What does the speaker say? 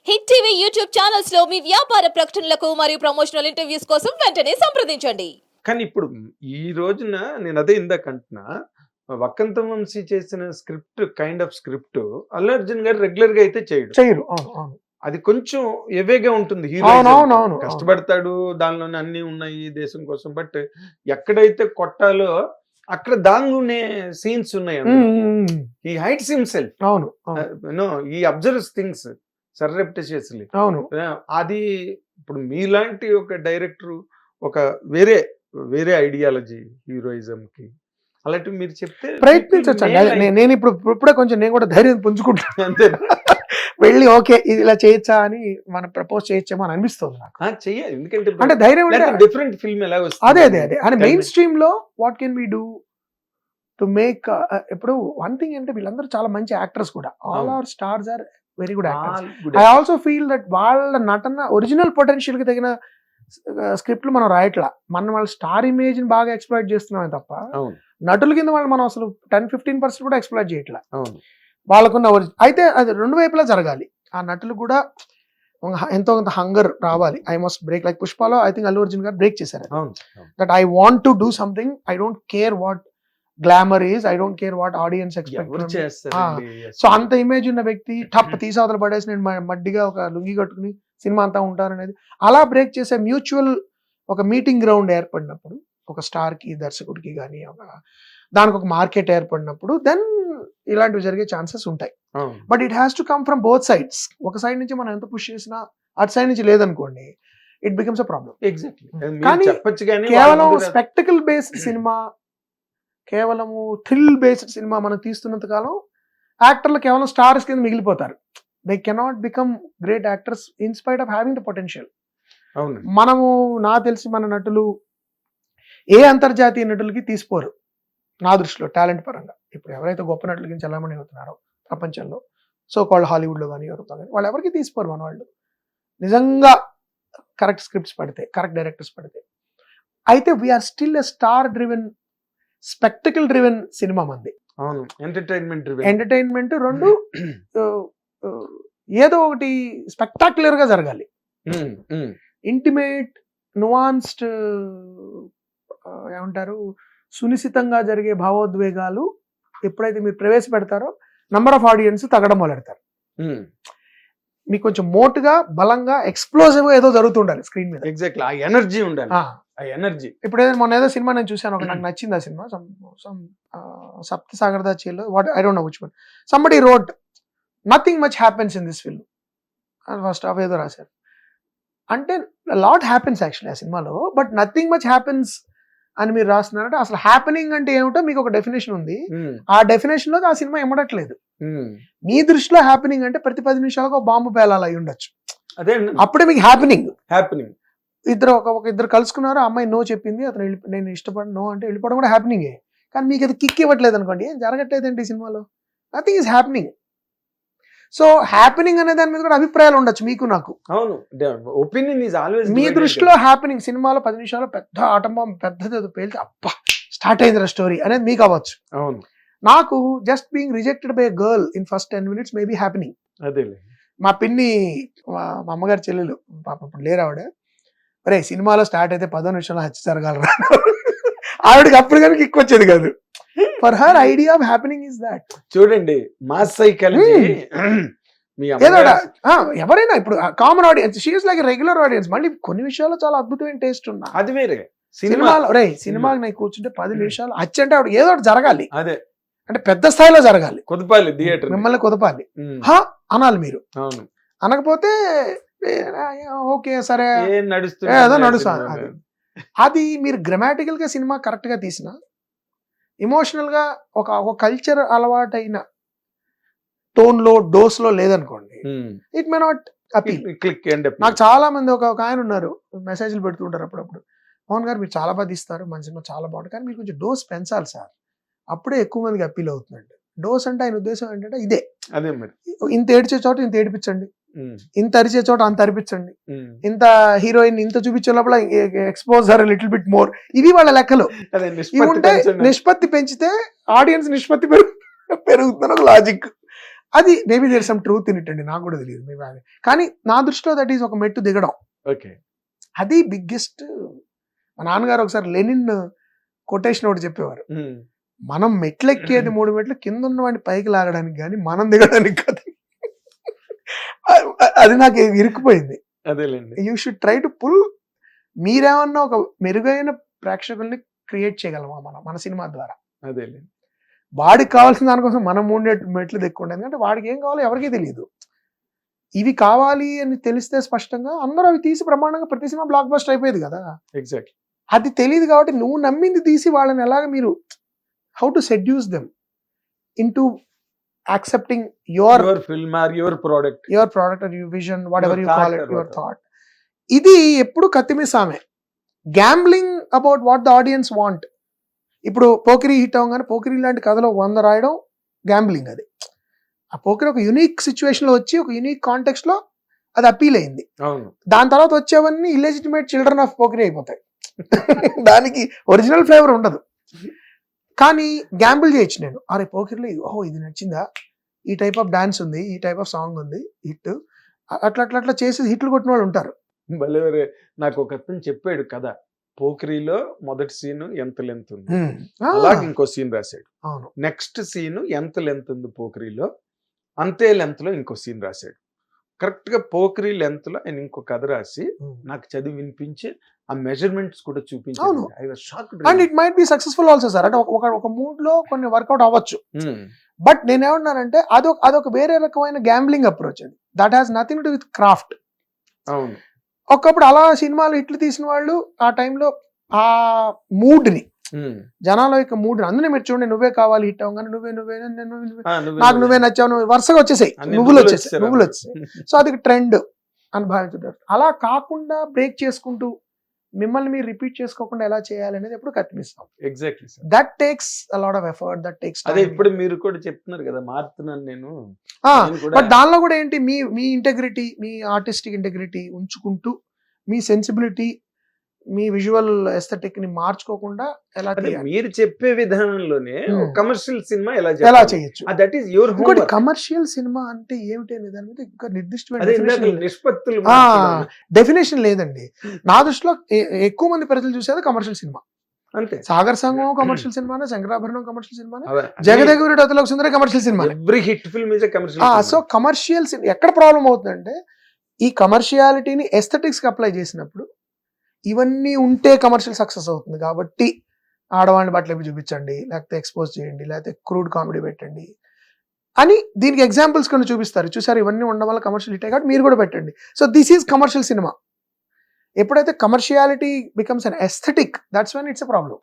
Hit TV YouTube channels లో మీ వ్యాపార ప్రకటనలకు మరియు ప్రమోషనల్ ఇంటర్వ్యూస్ కోసం వెంటనే సంప్రదించండి. కానీ ఇప్పుడు ఈ రోజున నేను అదే ఇందాక అంటున్నా, వక్కంత వంశీ చేసిన kind of script Allu Arjun గారు రెగ్యులర్ గా అయితే చేయరు. అది కొంచెం ఎవేగా ఉంటుంది. హీరో కష్టపడతాడు, దానిలోనే అన్ని ఉన్నాయి దేశం కోసం. బట్ ఎక్కడైతే కొట్టాలో అక్కడ దాంగునే సీన్స్ ఉన్నాయి. ఈ హైట్స్ హిమ్సెల్ఫ్. ఈ అబ్జర్వ్స్ థింగ్స్ సర్రెప్టిషియస్లీ. అది ఇప్పుడు మీలాంటి ఒక డైరెక్టర్ ఒక వేరే ఐడియాలజీ హీరోయిజం కి అలాంటివి మీరు చెప్తే ప్రయత్నించవచ్చు. నేను ఇప్పుడే కొంచెం నేను కూడా ధైర్యం పుంజుకుంటాను అంతే. వెళ్ళి ఓకే ఇది ఇలా చేయొచ్చా అని మనం ప్రపోజ్ చేయొచ్చేమో అని అనిపిస్తుంది నాకు. చెయ్యాలి, ఎందుకంటే అంటే ధైర్యం డిఫరెంట్ ఫిల్మ్ ఎలా వస్తుంది. అదే అంటే మెయిన్ స్ట్రీమ్ లో what can we do to make. ఇప్పుడు వన్ థింగ్ అంటే వీళ్ళందరూ చాలా మంచి యాక్టర్స్ కూడా. All are stars are very good actors. I also feel that వాళ్ళ నటన ఒరిజినల్ పొటెన్షియల్ కి తగిన స్క్రిప్ట్లు మనం రాయట్లా. వాళ్ళ స్టార్ ఇమేజ్ ని బాగా ఎక్స్ప్లాయిట్ చేస్తున్నామే తప్ప నటుల కింద వాళ్ళు మనం అసలు 10-15% కూడా ఎక్స్ప్లాయిట్ చేయట్లా. వాళ్ళకున్న అయితే అది రెండు వైపులా జరగాలి. ఆ నటులు కూడా ఎంతో కొంత హంగర్ రావాలి. I must break. లైక్ పుష్పలో ఐ థింక్ అల్లు అర్జున్ గారు బ్రేక్ చేశారు. That I want to do something. I don't care what glamour is, I don't care what audience expect. So అంత ఇమేజ్ ఉన్న వ్యక్తి టప్ తీసావతలు పడేసి నేను మడ్డిగా ఒక లుంగి కట్టుకుని సినిమా అంతా ఉంటారనేది అలా బ్రేక్ చేసే మ్యూచువల్ ఒక మీటింగ్ గ్రౌండ్ ఏర్పడినప్పుడు, ఒక స్టార్ కి దర్శకుడికి కానీ దానికి ఒక మార్కెట్ ఏర్పడినప్పుడు దెన్ ఇలాంటివి జరిగే ఛాన్సెస్ ఉంటాయి. But it has to come from both sides. ఒక సైడ్ నుంచి మనం ఎంత పుష్ చేసినా అటు సైడ్ నుంచి లేదనుకోండి, ఇట్ బికమ్స్ అ ప్రాబ్లం. కానీ కేవలం స్పెక్టికల్ బేస్డ్ సినిమా, కేవలము థ్రిల్ బేస్డ్ సినిమా మనం తీస్తున్నంత కాలం యాక్టర్లు కేవలం స్టార్స్ కింద మిగిలిపోతారు. They cannot become great actors in spite of having the potential. మనము నాకు తెలిసి మన నటులు ఏ అంతర్జాతీయ నటులకి తీసుకోరు నా దృష్టిలో టాలెంట్ పరంగా. ఇప్పుడు ఎవరైతే గొప్ప నటులకి చలామణి అవుతున్నారో ప్రపంచంలో, సో కాల్డ్ హాలీవుడ్ లో కానీ యూరోప్ లో కానీ, వాళ్ళు ఎవరికి తీసుకోరు మన వాళ్ళు. నిజంగా కరెక్ట్ స్క్రిప్ట్స్ పడితే, కరెక్ట్ డైరెక్టర్స్ పడితే. అయితే we are still a star driven, spectacle driven cinema మంది. ఎంటర్టైన్మెంట్ రెండు ఏదో ఒకటి స్పెక్టాక్యులర్ గా జరగాలి. ఇంటిమేట్ నువాన్స్డ్ ఏమంటారు, సునిశ్చితంగా జరిగే భావోద్వేగాలు ఎప్పుడైతే మీరు ప్రవేశపెడతారో నంబర్ ఆఫ్ ఆడియన్స్ తగ్గడం మొదలెడతారు. మీకు కొంచెం మోటుగా, బలంగా, ఎక్స్ప్లోజివ్ గా ఏదో జరుగుతుండాలి స్క్రీన్ మీద. ఎగ్జాక్ట్లీ ఆ ఎనర్జీ ఉండాలి. ఎనర్జీ. ఇప్పుడు ఏదైనా మొన్న ఏదో సినిమా నేను చూసాను, ఒక నాకు నచ్చింది ఆ సినిమా, సప్త సాగరదాచిలో, what I don't know which one. Somebody wrote nothing much happens in this film. First half ఏదో రాశారు. అంటే లాట్ హ్యాపెన్స్ యాక్చువల్లీ ఆ సినిమాలో, బట్ నథింగ్ మచ్ హ్యాపెన్స్ అని మీరు రాస్తున్నారంటే అసలు హ్యాపెనింగ్ అంటే ఏమిటో మీకు ఒక డెఫినేషన్ ఉంది. ఆ డెఫినేషన్ లో ఆ సినిమా ఇమ్మడట్లేదు. మీ దృష్టిలో హ్యాపెనింగ్ అంటే ప్రతి 10 నిమిషాలకు ఒక బాంబు పేలాలి అయి ఉండొచ్చు. అదే అప్పుడే మీకు హ్యాపెనింగ్. ఇద్దరు కలుసుకున్నారు, అమ్మాయి నో చెప్పింది, అతను నేను ఇష్టపడి నో అంటే వెళ్ళిపోవడం కూడా హ్యాపెనింగే. కానీ మీకు అది కిక్ ఇవ్వట్లేదు అనుకోండి, ఏం జరగట్లేదండి ఈ సినిమాలో. Nothing is happening. So happening అనే దాని మీద కూడా అభిప్రాయాలు ఉండొచ్చు మీకు నాకు. అవును, ఒపీనియన్ ఈజ్ ఆల్వేస్. మీ దృష్టిలో హ్యాపెనింగ్ సినిమాలో 10 నిమిషాలు పెద్ద ఆటంబం పెద్దది పేలితే అబ్బా స్టార్ట్ అయింది స్టోరీ అనేది మీకు అవ్వచ్చు. అవును, నాకు just being rejected by girl in first 10 minutes maybe happening. అదే మా పిన్ని, మా అమ్మగారి చెల్లెలు పాప ఇప్పుడు లేరు ఆవిడ, అరే సినిమాలో స్టార్ట్ అయితే 10 నిమిషాలు హత్య జరగాలరా ఆవిడకి అప్పుడు కనుక కిక్ వచ్చేది కాదు. For her idea of happening is that. చూడండి మాస్ సైకాలజీ. ఎవరైనా ఇప్పుడు common audience, she is like regular audience. మళ్ళీ కొన్ని విషయాల్లో చాలా అద్భుతమైన టేస్ట్ ఉన్నా అది వేరే. సినిమాలో సినిమాకి నేను కూర్చుంటే 10 నిమిషాలు హత్య అంటే ఆవిడ ఏదో ఒకటి జరగాలి. అదే అంటే పెద్ద స్థాయిలో జరగాలి, కుదపాలి థియేటర్, మిమ్మల్ని కుదపాలి, అనాలి మీరు. అవును, అనకపోతే ఓకే సరే నడుస్తుంది ఏదో నడుస్తుంది. అది మీరు గ్రామాటికల్ గా సినిమా కరెక్ట్ గా తీసిన, ఇమోషనల్ గా ఒక కల్చర్ అలవాటైన టోన్ లో, డోస్ లో లేదనుకోండి, ఇట్ మే నాట్ అపీల్. నాకు చాలా మంది ఒక ఆయన ఉన్నారు, మెసేజ్లు పెడుతుంటారు అప్పుడప్పుడు, మోహన్ గారు మీరు చాలా బాగా తీస్తారు, మన సినిమా చాలా బాగుంటుంది, కానీ మీరు కొంచెం డోస్ పెంచాలి సార్, అప్పుడే ఎక్కువ మందికి అప్పీల్ అవుతుందండి. డోస్ అంటే ఆయన ఉద్దేశం ఏంటంటే ఇదే, అదే మరి ఇంత ఏడ్చే చోట ఇంత ఏడిపించండి, ఇంత అరిచే చోట అంత అరిపించండి, ఇంత హీరోయిన్ ఇంత చూపించినప్పుడు ఎక్స్పోజర్ లిటిల్ బిట్ మోర్, ఇవి వాళ్ళ లెక్కలు. ఇవి ఉంటే నిష్పత్తి పెంచితే ఆడియన్స్ నిష్పత్తి పెరుగుతున్న ఒక లాజిక్. అది maybe there some truth in it అండి, నాకు కూడా తెలియదు మేబీ అది. కానీ నా దృష్టిలో దట్ ఈస్ ఒక మెట్టు దిగడం, ఓకే. అది బిగ్గెస్ట్. మా నాన్నగారు ఒకసారి లెనిన్ కొటేషన్ ఒకటి చెప్పేవారు, మనం మెట్లు ఎక్కేది 3 మెట్లు, కింద ఉన్న వాడిని పైకి లాగడానికి కానీ మనం దిగడానికి కాదు. అది నాకు ఇరుక్కుపోయింది. అదేలేండి. You should try to pull. మీరేమన్నా ఒక మెరుగైన ప్రేక్షకుల్ని క్రియేట్ చేయగలమా మన సినిమా ద్వారా? అదేలేండి. వాడికి కావాల్సిన దానికోసం మనం 3 మెట్లు దిక్కుండే, ఎందుకంటే వాడికి ఏం కావాలో ఎవరికీ తెలియదు. ఇవి కావాలి అని తెలిస్తే స్పష్టంగా అందరూ అవి తీసి బ్రహ్మాండంగా ప్రతి సినిమా బ్లాక్ బస్టర్ అయిపోయేది కదా. ఎగ్జాక్ట్లీ. అది తెలియదు కాబట్టి నువ్వు నమ్మింది తీసి వాళ్ళని ఎలాగ మీరు how to seduce them into accepting your film or your product or your vision, whatever you thought call it, or your whatever. Thought. ఇది ఎప్పుడు కత్తిమీసామే, gambling about what the audience want. ఇప్పుడు పోకిరి హిట్ అవగానే పోకిరి లాంటి కథలో 100 రాయడం gambling. అది ఆ పోకిరి ఒక యునిక్ సిచ్యువేషన్ లో వచ్చి ఒక యునిక్ కాంటెక్స్ట్ లో అది అపీల్ అయింది. అవును. దాని తర్వాత వచ్చేవన్నీ ఇల్లిజిటిమేట్ చిల్డ్రన్ ఆఫ్ పోకిరి అయిపోతాయి. దానికి ఒరిజినల్ ఫ్లేవర్ ఉండదు. కానీ గ్యాంబుల్ చేయొచ్చు నేను, అరే పోకిరిలో ఇది నచ్చిందా, ఈ టైప్ ఆఫ్ డాన్స్ ఉంది, ఈ టైప్ ఆఫ్ సాంగ్ ఉంది, హిట్, అట్లా చేసి హిట్లు కొట్టిన వాళ్ళు ఉంటారు. భలేవరే. నాకు ఒక అతను చెప్పాడు కదా, పోకిరిలో మొదటి సీన్ ఎంత లెంత్ ఉంది, అలాగే ఇంకో సీన్ రాశాడు. అవును. నెక్స్ట్ సీన్ ఎంత లెంత్ ఉంది పోకిరిలో, అంతే లెంత్ లో ఇంకో సీన్ రాశాడు. కరెక్ట్ గా పోకిరి లెంత్ లో ఆయన ఇంకో కథ రాసి నాకు చదివి వినిపించి ఆ మెజర్మెంట్స్ కూడా చూపించాను. And it might be successful also sir. అంటే ఒక మూడ్ లో కొన్ని వర్కౌట్ అవ్వచ్చు. బట్ నేనేమన్నానంటే అదొక వేరే రకమైన గ్యాంబ్లింగ్ అప్రోచ్. అది that has nothing to with craft. అవును. ఒకప్పుడు అలా సినిమాలు ఇట్లు తీసిన వాళ్ళు ఆ టైంలో ఆ మూడ్ ని, జనాల యొక్క మూడ్, అందులో మీరు చూడండి, నువ్వే కావాలి హిట్ అవగానే నువ్వే నాకు నువ్వే నచ్చావు, నువ్వు వరుసగా వచ్చేసాయి, నువ్వులు వచ్చేసాయి. సో అది ట్రెండ్ అని భావించుతారు. అలా కాకుండా బ్రేక్ చేసుకుంటూ మిమ్మల్ని మీరు రిపీట్ చేసుకోకుండా ఎలా చేయాలి అనేది ఎప్పుడు కత్తిమిస్తాం. Exactly. That takes a lot of effort, that takes. అదే ఇప్పుడు మీరు కూడా చెప్తున్నారు కదా, మారుతున్నాను నేను. బట్ దానిలో కూడా ఏంటి, మీ ఇంటెగ్రిటీ, మీ ఆర్టిస్టిక్ ఇంటెగ్రిటీ ఉంచుకుంటూ మీ సెన్సిబిలిటీ, మీ విజువల్ ఎస్థెటిక్ ని మార్చుకోకుండా ఎలా మీరు చెప్పే విధానంలోనే కమర్షియల్ సినిమా ఎలా చేయొచ్చు. దట్ ఈస్ యువర్ ఇంకోటి కమర్షియల్ సినిమా అంటే ఏమిటి అనే దాని మీద ఇంకా నిర్దిష్టమైన నిష్పత్తులు డెఫినేషన్ లేదండి. నా దృష్టిలో ఎక్కువ మంది ప్రజలు చూసేది కమర్షియల్ సినిమా అంతే. సాగర్ సంగమం కమర్షియల్ సినిమానే, శంకరాభరణం కమర్షియల్ సినిమానే, జగదేగుడి Athiloka Sundari commercial cinema. Every hit film is a commercial. So commercial ఎక్కడ ప్రాబ్లం అవుతుందంటే, ఈ కమర్షియాలిటీని ఎస్థెటిక్స్ కి అప్లై చేసినప్పుడు ఇవన్నీ ఉంటే కమర్షియల్ సక్సెస్ అవుతుంది. కాబట్టి ఆడవాళ్ళని బట్టలు చూపించండి, లేకపోతే ఎక్స్పోజ్ చేయండి, లేకపోతే క్రూడ్ కామెడీ పెట్టండి అని దీనికి ఎగ్జాంపుల్స్ కొన్ని చూపిస్తారు. చూసారు, ఇవన్నీ ఉండడం వల్ల కమర్షియల్ హిట్, కాబట్టి మీరు కూడా పెట్టండి. So this is commercial cinema. ఎప్పుడైతే కమర్షియాలిటీ becomes an aesthetic, that's when it's a problem.